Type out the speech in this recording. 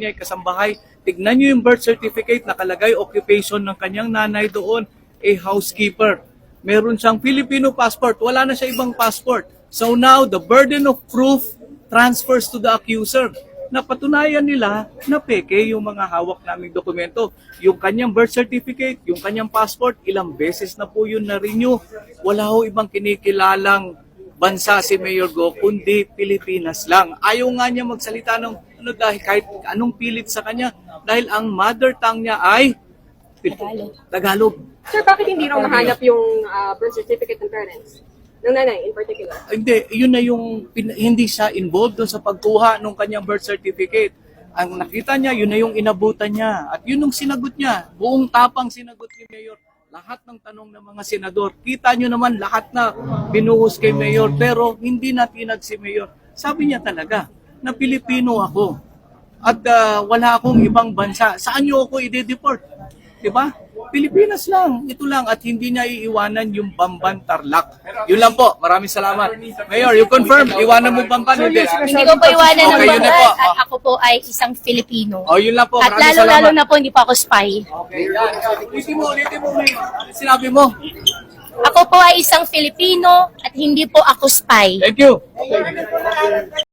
niya ay kasambahay. Tignan niyo yung birth certificate, nakalagay occupation ng kanyang nanay doon, a housekeeper. Meron siyang Filipino passport, wala na siya ibang passport. So now, the burden of proof transfers to the accuser. Napatunayan nila na peke yung mga hawak naming dokumento. Yung kanyang birth certificate, yung kanyang passport, ilang beses na po yun na-renew. Wala ho ibang kinikilalang bansa si Mayor Go, kundi Pilipinas lang. Ayaw nga niya magsalita ng dahil kahit anong pilit sa kanya, dahil ang mother tongue niya ay Tagalog. Sir, bakit hindi raw mahanap yung birth certificate ng parents? Ng nanay in particular? Hindi, yun na yung hindi siya involved doon sa pagkuha ng kanyang birth certificate. Ang nakita niya, yun na yung inabutan niya. At yun yung sinagot niya. Buong tapang sinagot ni Mayor. Lahat ng tanong ng mga senador. Kita nyo naman lahat na binuhos kay Mayor. Pero hindi na tinag si Mayor. Sabi niya talaga na Pilipino ako. At wala akong ibang bansa. Saan nyo ako i-deport? Diba? Pilipinas lang. Ito lang. At hindi niya iiwanan yung Bamban Tarlac. Yun lang po. Maraming salamat. Mayor, you confirm? Iwanan mo Bamban? Hindi. Hindi ko po iwanan ng Okay, yun na Bamban po. at ako po ay isang Filipino. Oh, yun lang po. At Maraming lalo-lalo salamat. na po hindi po ako spy. Okay, yan. Ulitin mo. Sinabi mo. Ako po ay isang Filipino at hindi po ako spy. Thank you.